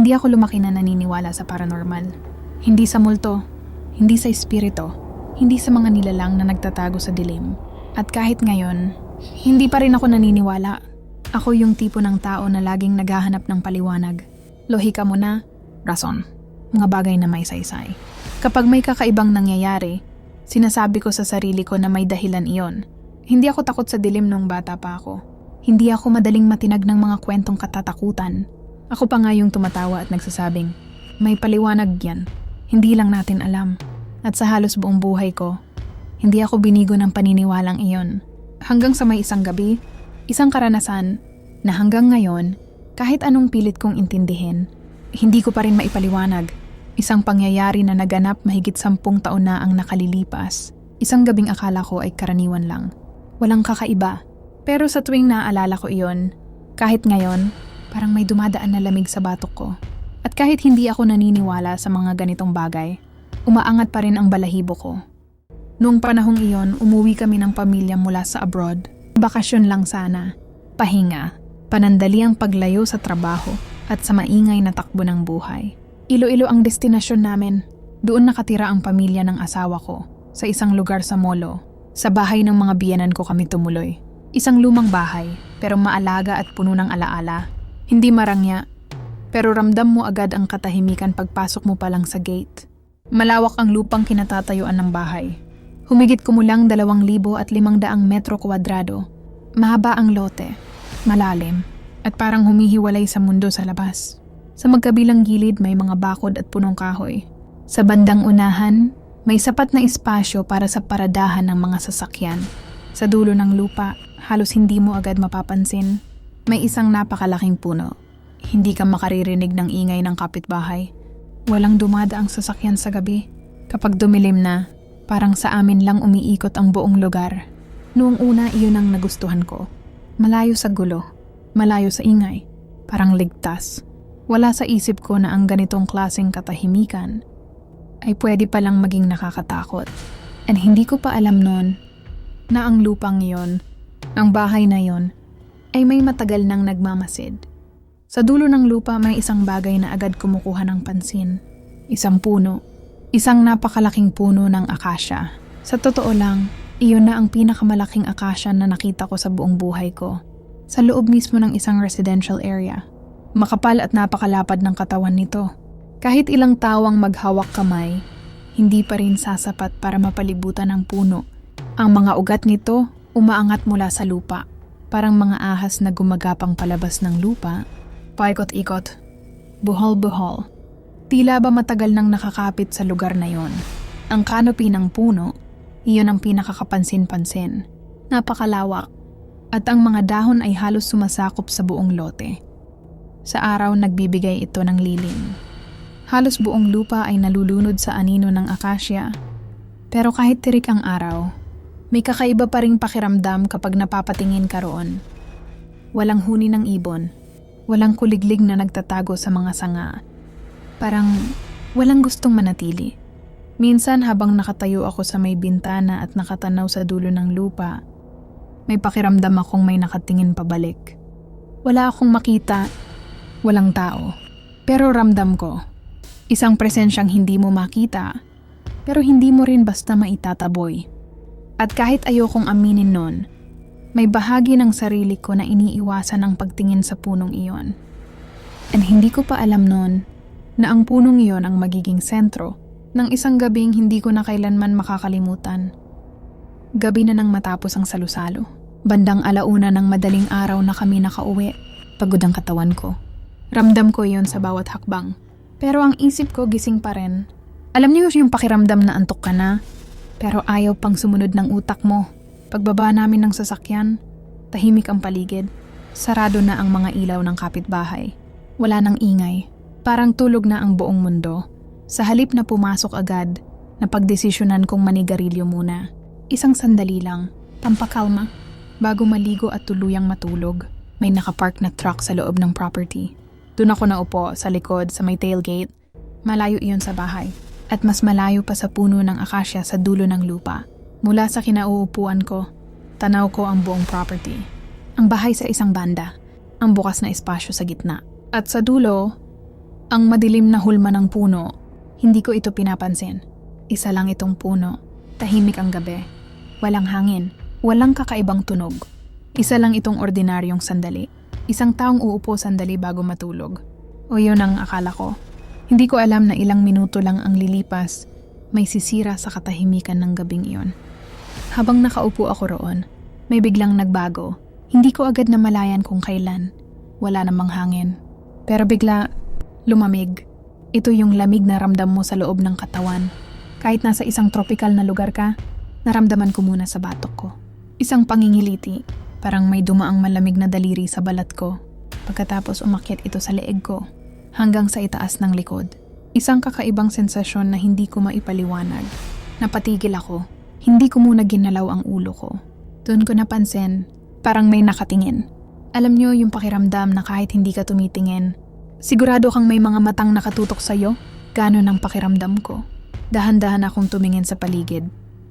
Hindi ako lumaki na naniniwala sa paranormal. Hindi sa multo, hindi sa espiritu, hindi sa mga nilalang na nagtatago sa dilim. At kahit ngayon, hindi pa rin ako naniniwala. Ako yung tipo ng tao na laging naghahanap ng paliwanag. Lohika muna, rason. Mga bagay na may saysay. Kapag may kakaibang nangyayari, sinasabi ko sa sarili ko na may dahilan iyon. Hindi ako takot sa dilim nung bata pa ako. Hindi ako madaling matinag ng mga kwentong katatakutan. Ako pa nga yung tumatawa at nagsasabing, may paliwanag yan. Hindi lang natin alam. At sa halos buong buhay ko, hindi ako binigo ng paniniwalang iyon. Hanggang sa may isang gabi, isang karanasan na hanggang ngayon, kahit anong pilit kong intindihin, hindi ko pa rin maipaliwanag. Isang pangyayari na naganap mahigit 10 taon na ang nakalilipas. Isang gabing akala ko ay karaniwan lang. Walang kakaiba. Pero sa tuwing naaalala ko iyon, kahit ngayon, parang may dumadaan na lamig sa batok ko. At kahit hindi ako naniniwala sa mga ganitong bagay, umaangat pa rin ang balahibo ko. Noong panahong iyon, umuwi kami ng pamilya mula sa abroad. Bakasyon lang sana. Pahinga. Panandali ang paglayo sa trabaho at sa maingay na takbo ng buhay. Iloilo ang destinasyon namin. Doon nakatira ang pamilya ng asawa ko, sa isang lugar sa Molo. Sa bahay ng mga biyenan ko kami tumuloy. Isang lumang bahay, pero maalaga at puno ng alaala. Hindi marangya, pero ramdam mo agad ang katahimikan pagpasok mo pa lang sa gate. Malawak ang lupang kinatatayuan ng bahay. Humigit kumulang 2,500 metro kwadrado. Mahaba ang lote, malalim, at parang humihiwalay sa mundo sa labas. Sa magkabilang gilid may mga bakod at punong kahoy. Sa bandang unahan, may sapat na espasyo para sa paradahan ng mga sasakyan. Sa dulo ng lupa, halos hindi mo agad mapapansin, may isang napakalaking puno. Hindi ka makaririnig ng ingay ng kapitbahay. Walang dumadaang sasakyan sa gabi. Kapag dumilim na, parang sa amin lang umiikot ang buong lugar. Noong una, iyon ang nagustuhan ko. Malayo sa gulo, malayo sa ingay, parang ligtas. Wala sa isip ko na ang ganitong klaseng katahimikan ay pwede palang maging nakakatakot. And hindi ko pa alam noon na ang lupang iyon, ang bahay na iyon, ay may matagal nang nagmamasid. Sa dulo ng lupa may isang bagay na agad kumukuha ng pansin. Isang puno. Isang napakalaking puno ng akasya. Sa totoo lang, iyon na ang pinakamalaking akasya na nakita ko sa buong buhay ko. Sa loob mismo ng isang residential area. Makapal at napakalapad ng katawan nito. Kahit ilang tawang maghawak kamay, hindi pa rin sasapat para mapalibutan ng puno. Ang mga ugat nito umaangat mula sa lupa. Parang mga ahas na gumagapang palabas ng lupa, paikot-ikot, buhol-buhol. Tila ba matagal nang nakakapit sa lugar na yon. Ang canopy ng puno, iyon ang pinakakapansin-pansin. Napakalawak, at ang mga dahon ay halos sumasakop sa buong lote. Sa araw nagbibigay ito ng lilim. Halos buong lupa ay nalulunod sa anino ng akasya. Pero kahit tirik ang araw, may kakaiba pa ring pakiramdam kapag napapatingin ka roon. Walang huni ng ibon, walang kuliglig na nagtatago sa mga sanga. Parang walang gustong manatili. Minsan habang nakatayo ako sa may bintana at nakatanaw sa dulo ng lupa, may pakiramdam akong may nakatingin pabalik. Wala akong makita, walang tao. Pero ramdam ko, isang presensyang hindi mo makita, pero hindi mo rin basta maitataboy. At kahit ayokong aminin nun, may bahagi ng sarili ko na iniiwasan ang pagtingin sa punong iyon. And hindi ko pa alam nun na ang punong iyon ang magiging sentro ng isang gabing hindi ko na kailanman makakalimutan. Gabi na nang matapos ang salusalo. Bandang 1:00 ng madaling araw na kami nakauwi. Pagod ang katawan ko. Ramdam ko iyon sa bawat hakbang. Pero ang isip ko gising pa rin. Alam niyo yung pakiramdam na antok ka na, pero ayaw pang sumunod ng utak mo. Pagbaba namin ng sasakyan, tahimik ang paligid. Sarado na ang mga ilaw ng kapitbahay. Wala nang ingay. Parang tulog na ang buong mundo. Sa halip na pumasok agad, napagdesisyonan kong manigarilyo muna. Isang sandali lang, pampakalma. Bago maligo at tuluyang matulog, may nakapark na truck sa loob ng property. Doon ako naupo sa likod sa may tailgate. Malayo iyon sa bahay. At mas malayo pa sa puno ng akasya sa dulo ng lupa. Mula sa kinauupuan ko, tanaw ko ang buong property. Ang bahay sa isang banda, ang bukas na espasyo sa gitna. At sa dulo, Ang madilim na hulma ng puno, hindi ko ito pinapansin. Isa lang itong puno, tahimik ang gabi. Walang hangin, walang kakaibang tunog. Isa lang itong ordinaryong sandali. Isang taong uupo sandali bago matulog. O yun ang akala ko. Hindi ko alam na ilang minuto lang ang lilipas, may sisira sa katahimikan ng gabing iyon. Habang nakaupo ako roon, may biglang nagbago. Hindi ko agad namalayan kung kailan. Wala namang hangin. Pero bigla, lumamig. Ito yung lamig na ramdam mo sa loob ng katawan. Kahit nasa isang tropical na lugar ka, naramdaman ko muna sa batok ko. Isang pangingiliti, parang may dumaang malamig na daliri sa balat ko. Pagkatapos umakyat ito sa leeg ko, hanggang sa itaas ng likod. Isang kakaibang sensasyon na hindi ko maipaliwanag. Napatigil ako. Hindi ko muna ginalaw ang ulo ko. Doon ko napansin, parang may nakatingin. Alam nyo yung pakiramdam na kahit hindi ka tumitingin, sigurado kang may mga matang nakatutok sa'yo? Ganon ang pakiramdam ko. Dahan-dahan akong tumingin sa paligid.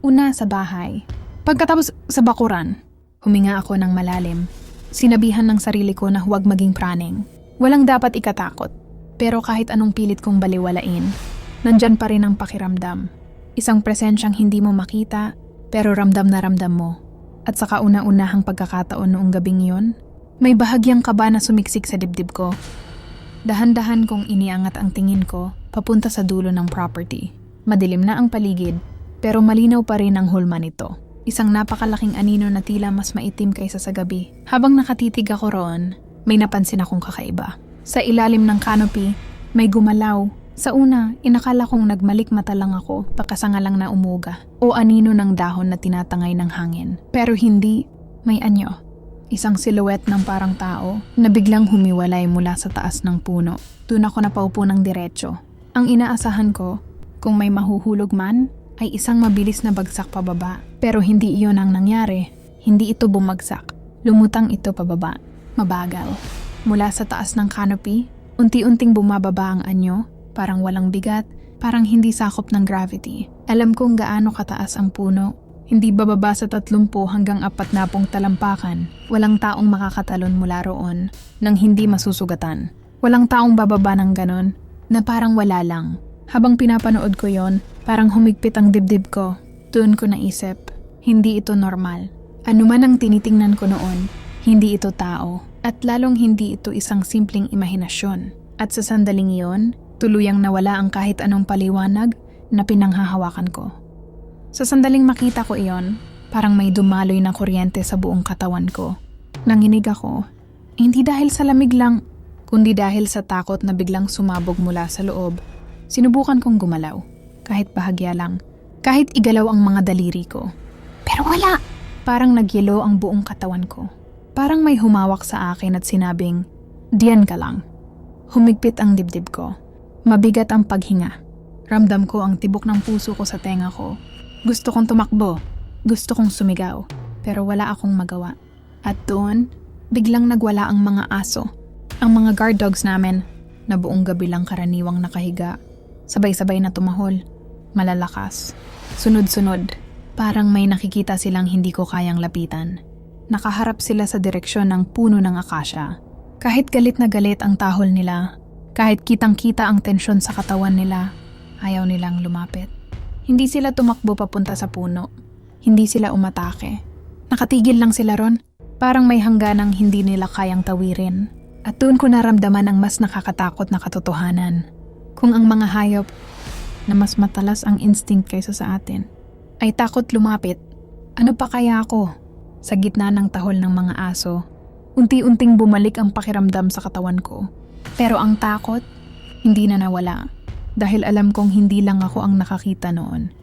Una sa bahay. Pagkatapos sa bakuran, huminga ako ng malalim. Sinabihan ng sarili ko na huwag maging praning. Walang dapat ikatakot. Pero kahit anong pilit kong baliwalain, nandyan pa rin ang pakiramdam. Isang presensyang hindi mo makita, pero ramdam na ramdam mo. At sa kauna-unahang pagkakataon noong gabing yon, may bahagyang kaba na sumiksik sa dibdib ko. Dahan-dahan kong iniangat ang tingin ko papunta sa dulo ng property. Madilim na ang paligid, pero malinaw pa rin ang hulma nito. Isang napakalaking anino na tila mas maitim kaysa sa gabi. Habang nakatitig ako roon, may napansin akong kakaiba. Sa ilalim ng canopy, may gumalaw. Sa una, inakala kong nagmalik mata lang ako, pagkasangalang na umuga, o anino ng dahon na tinatangay ng hangin. Pero hindi, may anyo. Isang silhouette ng parang tao na biglang humiwalay mula sa taas ng puno. Doon ako napaupo ng diretso. Ang inaasahan ko, kung may mahuhulog man, ay isang mabilis na bagsak pababa. Pero hindi iyon ang nangyari. Hindi ito bumagsak. Lumutang ito pababa. Mabagal. Mula sa taas ng canopy, unti-unting bumababa ang anyo, parang walang bigat, parang hindi sakop ng gravity. Alam kong gaano kataas ang puno. Hindi bababa sa 30 hanggang 40 talampakan. Walang taong makakatalon mula roon nang hindi masusugatan. Walang taong bababa ng ganon na parang wala lang. Habang pinapanood ko yon, parang humigpit ang dibdib ko. Doon ko naisip, hindi ito normal. Ano man ang tinitingnan ko noon, hindi ito tao. At lalong hindi ito isang simpleng imahinasyon. At sa sandaling iyon, tuluyang nawala ang kahit anong paliwanag na pinanghahawakan ko. Sa sandaling makita ko iyon, parang may dumaloy na kuryente sa buong katawan ko. Nanginig ako, hindi dahil sa lamig lang, kundi dahil sa takot na biglang sumabog mula sa loob. Sinubukan kong gumalaw, kahit bahagya lang, kahit igalaw ang mga daliri ko. Pero wala! Parang nagyelo ang buong katawan ko. Parang may humawak sa akin at sinabing, "Diyan ka lang." Humigpit ang dibdib ko. Mabigat ang paghinga. Ramdam ko ang tibok ng puso ko sa tenga ko. Gusto kong tumakbo. Gusto kong sumigaw. Pero wala akong magawa. At doon, biglang nagwala ang mga aso. Ang mga guard dogs namin, na buong gabi lang karaniwang nakahiga. Sabay-sabay na tumahol. Malalakas. Sunod-sunod. Parang may nakikita silang hindi ko kayang lapitan. Nakaharap sila sa direksyon ng puno ng akasya. Kahit galit na galit ang tahol nila, kahit kitang-kita ang tensyon sa katawan nila, ayaw nilang lumapit. Hindi sila tumakbo papunta sa puno. Hindi sila umatake. Nakatigil lang sila ron. Parang may hangganang hindi nila kayang tawirin. At doon ko naramdaman ang mas nakakatakot na katotohanan. Kung ang mga hayop, na mas matalas ang instinct kaysa sa atin, ay takot lumapit, ano pa kaya ako? Sa gitna ng tahol ng mga aso, unti-unting bumalik ang pakiramdam sa katawan ko. Pero ang takot, hindi na nawala. Dahil alam kong hindi lang ako ang nakakita noon.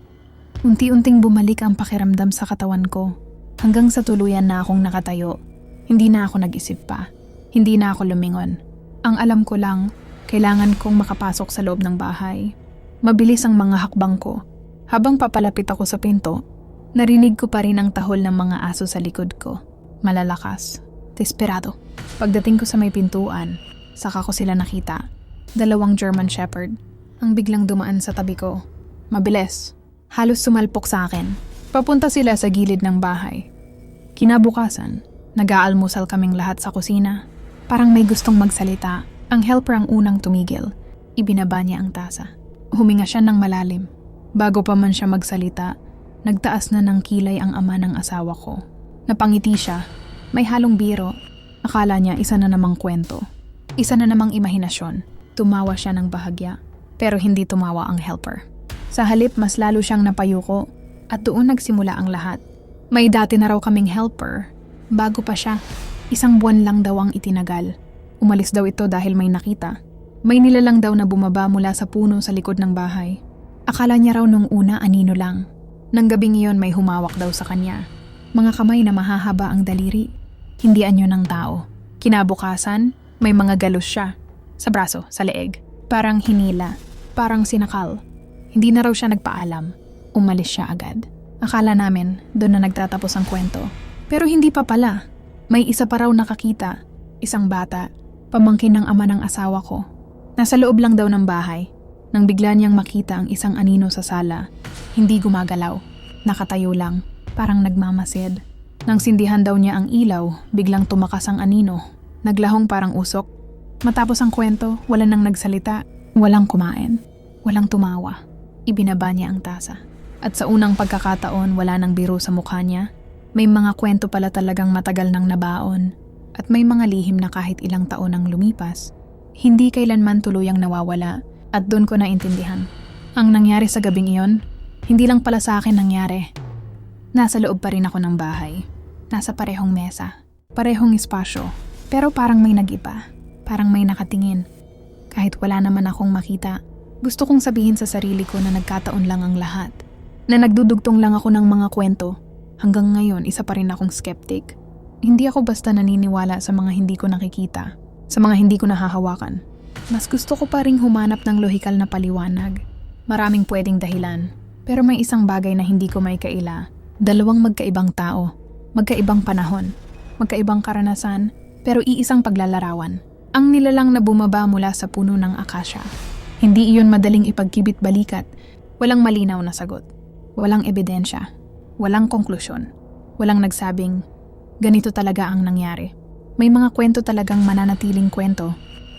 Unti-unting bumalik ang pakiramdam sa katawan ko. Hanggang sa tuluyan na akong nakatayo. Hindi na ako nag-isip pa. Hindi na ako lumingon. Ang alam ko lang, kailangan kong makapasok sa loob ng bahay. Mabilis ang mga hakbang ko. Habang papalapit ako sa pinto, narinig ko pa rin ang tahol ng mga aso sa likod ko. Malalakas. Desperado. Pagdating ko sa may pintuan, saka ko sila nakita. 2 German Shepherd. Ang biglang dumaan sa tabi ko. Mabilis. Halos sumalpok sa akin. Papunta sila sa gilid ng bahay. Kinabukasan, nag-aalmusal kaming lahat sa kusina. Parang may gustong magsalita. Ang helper ang unang tumigil. Ibinaba niya ang tasa. Huminga siya ng malalim. Bago pa man siya magsalita, nagtaas na ng kilay ang ama ng asawa ko. Napangiti siya. May halong biro. Akala niya isa na namang kwento. Isa na namang imahinasyon. Tumawa siya ng bahagya. Pero hindi tumawa ang helper. Sa halip, mas lalo siyang napayuko. At doon nagsimula ang lahat. May dati na raw kaming helper. Bago pa siya, 1 buwan lang daw ang itinagal. Umalis daw ito dahil may nakita. May nilalang daw na bumaba mula sa puno sa likod ng bahay. Akala niya raw nung una anino lang. Nang gabing iyon may humawak daw sa kanya. Mga kamay na mahahaba ang daliri. Hindi anyo ng tao. Kinabukasan, may mga galos siya. Sa braso, sa leeg. Parang hinila. Parang sinakal. Hindi na raw siya nagpaalam. Umalis siya agad. Akala namin, doon na nagtatapos ang kwento. Pero hindi pa pala. May isa pa raw nakakita. Isang bata. Pamangkin ng ama ng asawa ko. Nasa loob lang daw ng bahay. Nang bigla niyang makita ang isang anino sa sala. Hindi gumagalaw. Nakatayo lang. Parang nagmamasid. Nang sindihan daw niya ang ilaw, biglang tumakas ang anino. Naglahong parang usok. Matapos ang kwento, wala nang nagsalita. Walang kumain. Walang tumawa. Ibinaba niya ang tasa. At sa unang pagkakataon, wala nang biro sa mukha niya. May mga kwento pala talagang matagal nang nabaon. At may mga lihim na kahit ilang taon ang lumipas, hindi kailanman tuluyang nawawala. At doon ko naintindihan. Ang nangyari sa gabing iyon, hindi lang pala sa akin nangyari. Nasa loob pa rin ako ng bahay. Nasa parehong mesa. Parehong espasyo. Pero parang may nag-iba. Parang may nakatingin. Kahit wala naman akong makita, gusto kong sabihin sa sarili ko na nagkataon lang ang lahat. Na nagdudugtong lang ako ng mga kwento. Hanggang ngayon, isa pa rin akong skeptic. Hindi ako basta naniniwala sa mga hindi ko nakikita. Sa mga hindi ko nahahawakan. Mas gusto ko pa ring humanap ng lohikal na paliwanag. Maraming pwedeng dahilan. Pero may isang bagay na hindi ko may kaila. 2 magkaibang tao. Magkaibang panahon. Magkaibang karanasan. Pero iisang paglalarawan. Ang nilalang na bumaba mula sa puno ng akasya. Hindi iyon madaling ipagkibit-balikat. Walang malinaw na sagot. Walang ebidensya. Walang konklusyon. Walang nagsabing, ganito talaga ang nangyari. May mga kwento talagang mananatiling kwento.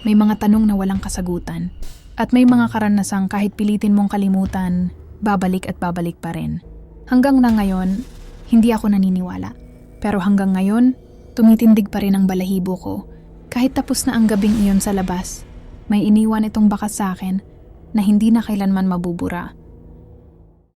May mga tanong na walang kasagutan. At may mga karanasang kahit pilitin mong kalimutan, babalik at babalik pa rin. Hanggang na ngayon, hindi ako naniniwala. Pero hanggang ngayon, tumitindig pa rin ang balahibo ko. Kahit tapos na ang gabing iyon sa labas, may iniwan itong bakas sa akin na hindi na kailanman mabubura.